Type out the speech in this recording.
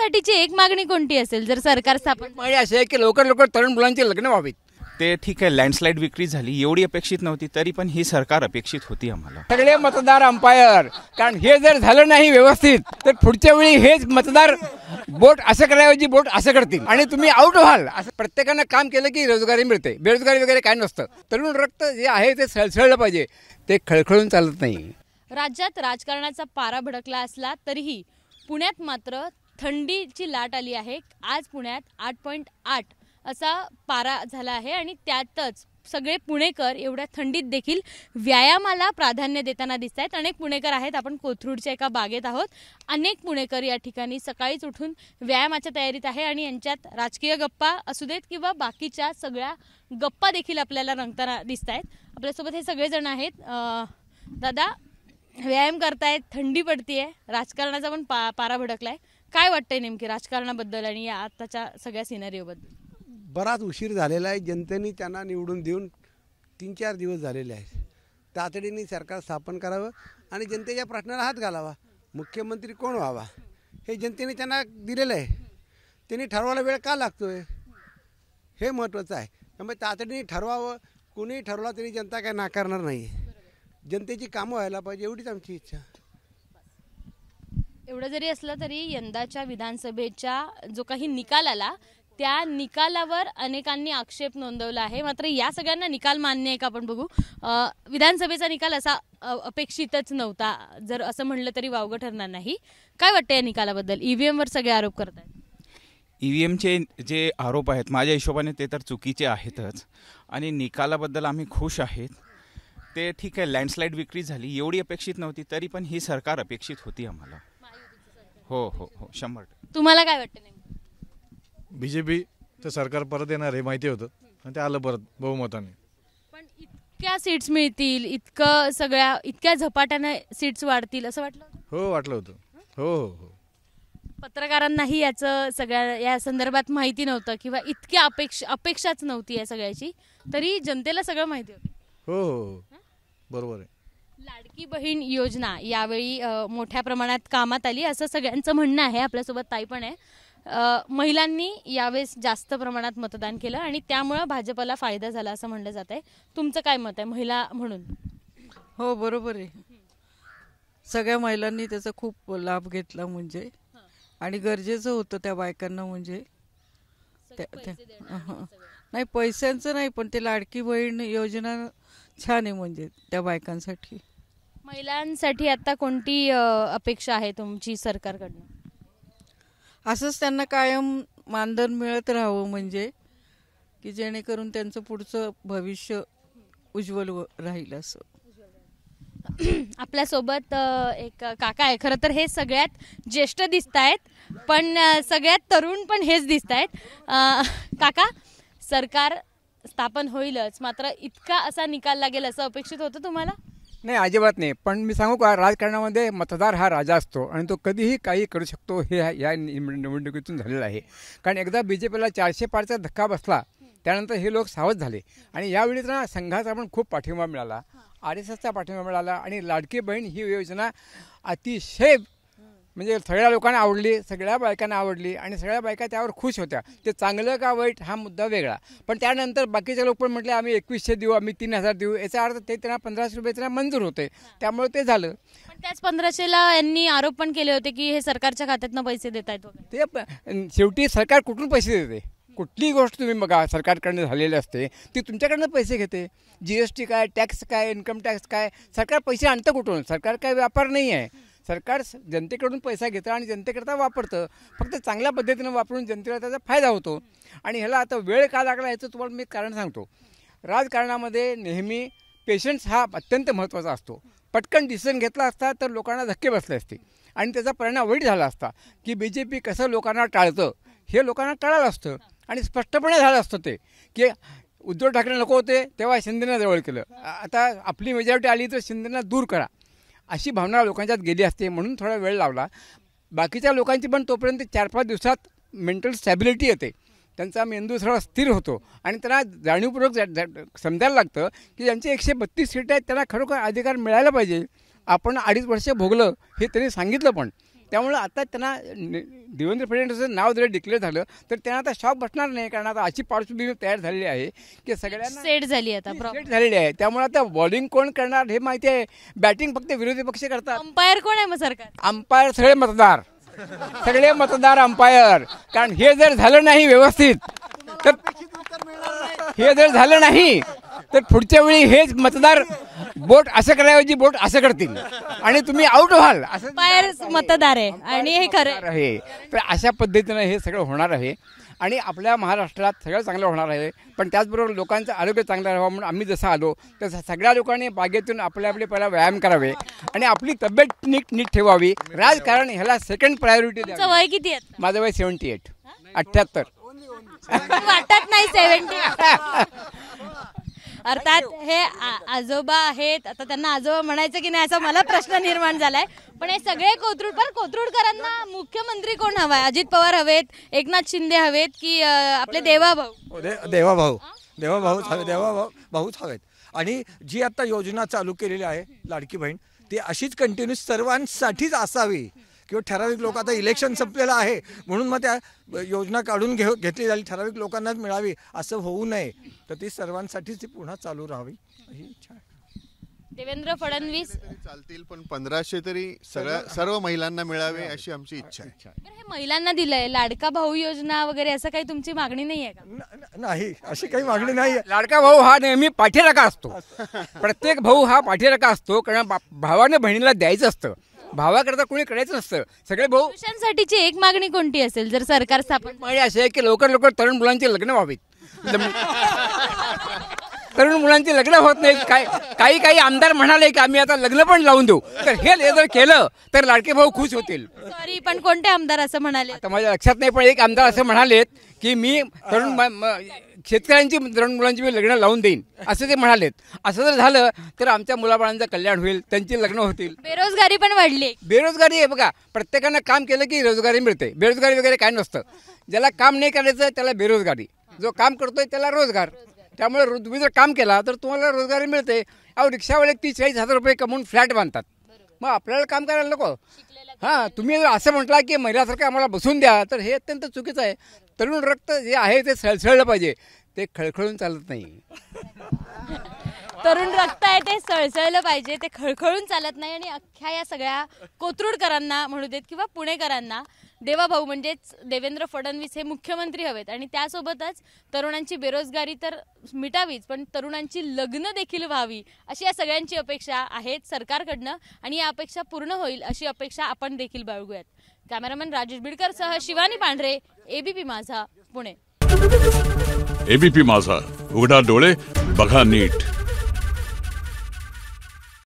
तरुणांसाठीची एक मागणी कोणती असेल जर सरकार स्थापन? मागणी अशी आहे की लवकर लवकर तरुण मुलांची लग्न व्हावीत. ते ठीक आहे, लँडस्लाईड विक्री झाली, एवढी अपेक्षित नव्हती, तरी पण ही सरकार अपेक्षित होती आम्हाला. सगळे मतदार अंपायर, कारण हे जर झालं नाही व्यवस्थित तर पुढच्या वेळी हेच मतदार बोट असं करायची बोट असं करतील आणि तुम्ही आउट व्हाल. असं प्रत्येकानं काम केलं की रोजगारी मिळते, बेरोजगारी वगैरे काय नसतं. तरुण रक्त जे आहे ते सळसळलं पाहिजे, ते खळखळून चालत नाही. राज्यात राजकारणाचा पारा भडकला असला तरीही पुण्यात मात्र थंडीची लाट आली आहे. आज पुण्यात 8.8 असा पारा झाला आहे आणि त्यातच सगळे पुणेकर एवढ्या थंडीत देखील व्यायामाला प्राधान्य देताना दिसत आहेत. अनेक पुणेकर आहेत. आपण कोथरूडच्या एका बागेत आहोत. अनेक पुणेकर या ठिकाणी सकाळीच उठून व्यायामाच्या तयारीत आहे आणि यांच्यात राजकीय गप्पा असू देत किंवा बाकीच्या सगळ्या गप्पा देखील आपल्याला रंगताना दिसत आहेत. आपल्यासोबत हे सगळेजण आहेत. दादा, व्यायाम करतायत, थंडी पडतीये, राजकारणाचा पण पारा भडकलाय. काय वाटतंय नेमकी राजकारणाबद्दल आणि या आताच्या सगळ्या सिनारिओबद्दल? बराच उशीर झालेला आहे. जनतेने त्यांना निवडून देऊन 3-4 दिवस झालेले आहेत. तातडीने सरकार स्थापन करावं आणि जनतेच्या प्रश्नाला हात घालावा. मुख्यमंत्री कोण व्हावा हे जनतेने त्यांना दिलेलं आहे. त्यांनी ठरवायला वेळ का लागतोय हे महत्त्वाचं आहे. त्यामुळे तातडीने ठरवावं. कोणीही ठरवला तरी जनता काय नाकारणार नाही. जनतेची कामं व्हायला पाहिजे एवढीच आमची इच्छा. एवढं जरी असलं तरी यंदाच्या विधानसभेचा जो काही निकाल आला त्या निकालावर अनेकांनी आक्षेप नोंदवला आहे. मात्र या सगळ्यांना निकाल मान्य आहे का आपण बघू. विधानसभेचा निकाल असा अपेक्षितच नव्हता, जर असं म्हणलं तरी वावगं ठरणार नाही. काय वाटतं या निकालाबद्दल? ईव्हीएमवर सगळे आरोप करत आहेत. ईव्हीएमचे जे आरोप आहेत माझ्या हिशोबाने ते तर चुकीचे आहेतच आणि निकालाबद्दल आम्ही खुश आहेत. ते ठीक आहे, लँडस्लाईड विक्री झाली, एवढी अपेक्षित नव्हती, तरी पण ही सरकार अपेक्षित होती आम्हाला. हो हो हो, 100%. तुम्हाला काय वाटतं? बीजेपीचं सरकार परत येणार हे माहिती होतं आणि ते आलं परत बहुमताने. पण इतक्या सीट्स मिळतील, इतकं सगळ्या इतक्या झपाट्याने सीट्स वाढतील असं वाटलं? हो, वाटलं होतं. हो हो हो. पत्रकारांनाही याचं सगळ्या या संदर्भात माहिती नव्हतं किंवा इतक्या अपेक्षाच नव्हती या सगळ्याची, तरी जनतेला सगळं माहिती होतं. हो हो, बरोबर आहे. लाडकी बहीण योजना यावेळी मोठ्या प्रमाणात कामात आली असं सगळ्यांचं म्हणणं आहे. आपल्यासोबत ताई पण आहे. महिलांनी यावेळेस जास्त प्रमाणात मतदान केलं आणि त्यामुळे भाजपला फायदा झाला असं म्हणलं जात आहे. तुमचं काय मत आहे महिला म्हणून? हो, बरोबर आहे. सगळ्या महिलांनी त्याचा खूप लाभ घेतला म्हणजे, आणि गरजेचं होतं त्या बायकांना. म्हणजे नाही, पैशांचं नाही, पण ते लाडकी बहीण योजना छान आहे म्हणजे त्या बायकांसाठी. महिलांसाठी आता कोणती अपेक्षा आहे तुमची सरकारकडनं? असंच त्यांना कायम मानधन मिळत राहावं, म्हणजे की जेणेकरून त्यांचं पुढचं भविष्य उज्ज्वल राहील असं. आपल्यासोबत एक काका आहे. खरं तर हे सगळ्यात ज्येष्ठ दिसत आहेत, पण सगळ्यात तरुण पण हेच दिसत आहेत. काका, सरकार स्थापन होईलच, मात्र इतका असा निकाल लागेल असं अपेक्षित होतं तुम्हाला? नाही, अजिबात नाही. पण मी सांगू का, राजकारणामध्ये मतदार हा राजा असतो आणि तो कधीही काही करू शकतो. हे या निवडणुकीतून झालेलं आहे. कारण एकदा बीजेपीला 400 पारचा धक्का बसला, त्यानंतर हे लोक सावध झाले आणि यावेळी ना संघाचा पण खूप पाठिंबा मिळाला, RSSचा पाठिंबा मिळाला आणि लाडकी बहीण ही योजना अतिशय म्हणजे सगळ्या लोकांना आवडली, सगळ्या बायकांना आवडली आणि सगळ्या बायका त्यावर खुश होत्या. ते चांगलं का वाईट हा मुद्दा वेगळा. पण त्यानंतर बाकीचे लोक पण म्हटले आम्ही 2100 देऊ, आम्ही 3000 देऊ. याचा अर्थ ते त्यांना 1500 रुपये त्यांना मंजूर होते, त्यामुळे ते झालं. पण त्याच 1500ला यांनी आरोप पण केले होते की हे सरकारच्या खात्यातनं पैसे देत आहेत वगैरे. ते शेवटी सरकार कुठून पैसे देते? कुठलीही गोष्ट तुम्ही बघा सरकारकडनं झालेली असते ती तुमच्याकडनं पैसे घेते. GST काय, टॅक्स काय, इन्कम टॅक्स काय, सरकार पैसे आणतं कुठून? सरकार काय व्यापार नाही आहे. सरकार जनतेकडून पैसा घेतं आणि जनतेकरता वापरतं. फक्त चांगल्या पद्धतीनं वापरून जनतेला त्याचा फायदा होतो. आणि ह्याला आता वेळ का लागला याचं तुम्हाला मी कारण सांगतो. राजकारणामध्ये नेहमी पेशन्स हा अत्यंत महत्त्वाचा असतो. पटकन डिसिजन घेतला असता तर लोकांना धक्के बसले असते आणि त्याचा परिणाम वाईट झाला असता की BJP कसं लोकांना टाळतं हे लोकांना कळालं असतं आणि स्पष्टपणे झालं असतं ते की उद्धव ठाकरे नको होते तेव्हा शिंदेना जवळ केलं, आता आपली मेजॉरिटी आली तर शिंदेना दूर करा, अशी भावना लोकांच्यात गेली असते. म्हणून थोडा वेळ लावला. बाकीच्या लोकांची पण तोपर्यंत 4-5 दिवसात मेंटल स्टॅबिलिटी येते, त्यांचा मेंदू थोडा स्थिर होतो आणि त्यांना जाणीवपूर्वक समजायला लागतं की ज्यांचे 132 सीट आहेत त्यांना खरोखर अधिकार मिळायला पाहिजे. आपण 2.5 वर्ष भोगलं हे त्यांनी सांगितलं पण, त्यामुळं आता त्यांना देवेंद्र फडणवीसांचं नाव जर डिक्लेअर झालं तर त्यांना आता शॉक बसणार नाही, कारण आता अशी पार्श्वभूमी तयार झालेली आहे की सगळ्यांना सेट झाली आता सेट झालेली आहे. त्यामुळे आता बॉलिंग कोण करणार हे माहिती आहे, बॅटिंग फक्त विरोधी पक्ष करतात. अंपायर कोण आहे मग सरकार? अंपायर सगळे मतदार अंपायर. कारण हे जर झालं नाही व्यवस्थित तर पुढच्या वेळी हेच मतदार बोट असं करायची बोट असं करतील आणि तुम्ही आउट व्हाल. असं अंपायर मतदार आहे आणि हे खरं आहे. तर अशा पद्धतीनं हे सगळं होणार आहे आणि आपल्या महाराष्ट्रात सगळं चांगलं होणार आहे. पण त्याचबरोबर लोकांचं आरोग्य चांगलं राहावं म्हणून आम्ही जसं आलो तसं सगळ्या लोकांनी बागेतून आपले पहिला व्यायाम करावे आणि आपली तब्येत नीट ठेवावी. राजकारण ह्याला सेकंड प्रायोरिटी तुमचं वय किती आहे? माझं वय 78 78. वाटत नाही 70. अर्थात हे आजोबा आहेत, आता त्यांना आजोबा म्हणायचं की नाही असा मला प्रश्न निर्माण झालाय. पण हे सगळे कोथरूडकरांना मुख्यमंत्री कोण हवाय? अजित पवार हवेत, एकनाथ शिंदे हवेत की आपले देवाभाऊ? देवाभाऊच हवेत. आणि जी आता योजना चालू केलेली आहे लाडकी बहीण, ती अशीच कंटिन्यू सर्वांसाठीच असावी. किंवा ठराविक लोक, आता इलेक्शन संपलेलं आहे म्हणून मग त्या योजना काढून घेतली झाली, ठराविक लोकांनाच मिळावी असं होऊ नये. तर ती सर्वांसाठीच ती पुन्हा चालू राहावी ही इच्छा आहे. देवेंद्र फडणवीस चालतील पण 1500 तरी सर्व महिलांना मिळावे अशी आमची इच्छा आहे. हे महिलांना दिलंय, लाडका भाऊ योजना वगैरे असं काही तुमची मागणी नाही आहे का? नाही, अशी काही मागणी नाही. लाडका भाऊ हा नेहमी पाठीराखा असतो. प्रत्येक भाऊ हा पाठीराखा असतो, कारण भावाने बहिणीला द्यायचं असतं, भावाकरता कोणी करायचं नसतं. सगळे भाऊ. पुरुषांसाठीची एक मागणी कोणती असेल जर सरकार स्थापन? मागणी अशी आहे की लवकर तरुण मुलांची लग्न व्हावीत. तरुण मुलांची लग्न होत नाहीत. काही आमदार म्हणाले की आम्ही आता लग्न पण लावून देऊ. तर हे जर केलं तर लाडके भाऊ खुश होतील. सॉरी, पण कोणते आमदार असं म्हणाले? आता माझ्या लक्षात नाही, पण एक आमदार असं म्हणालेत की मी शेतकऱ्यांची तरुण मुलांची मी लग्न लावून देईन असं ते म्हणालेत. असं जर झालं तर आमच्या मुलाबाळांचं कल्याण होईल, त्यांची लग्न होतील. बेरोजगारी पण वाढली. बेरोजगारी आहे बघा, प्रत्येकानं काम केलं की रोजगारी मिळते. बेरोजगारी वगैरे काय नसतं. ज्याला काम नाही करायचं त्याला बेरोजगारी, जो काम करतोय त्याला रोजगार. त्यामुळे तुम्ही जर काम केला तर तुम्हाला रोजगारी मिळते. अहो, रिक्षावाले 30-40 हजार रुपये कमवून फ्लॅट बांधतात, मग आपल्याला काम करायला नको. हां, तुम्ही असं म्हटलं की महिलासारखं आम्हाला बसून द्या तर हे अत्यंत चुकीचं आहे. तरुण रक्त जे आहे ते सळसळलं पाहिजे, ते खळखळून चालत नाही. तरुण रक्त आहे ते सळसळलं पाहिजे, ते खळखळून चालत नाही. आणि अख्ख्या या सगळ्या कोथरूडकरांना म्हणू देत किंवा पुणेकरांना देवाभाऊ म्हणजेच देवेंद्र फडणवीस हे मुख्यमंत्री हवेत. आणि त्यासोबतच तरुणांची बेरोजगारी तर मिटावीच, पण तरुणांची लग्न देखील व्हावी अशी या सगळ्यांची अपेक्षा आहेत सरकारकडनं. आणि या अपेक्षा पूर्ण होईल अशी अपेक्षा आपण देखील बाळगूयात. कॅमेरामॅन राजेश बिडकर सह शिवानी पांढरे, एबीपी माझा, पुणे. एबीपी माझा, उघडा डोळे बघा नीट.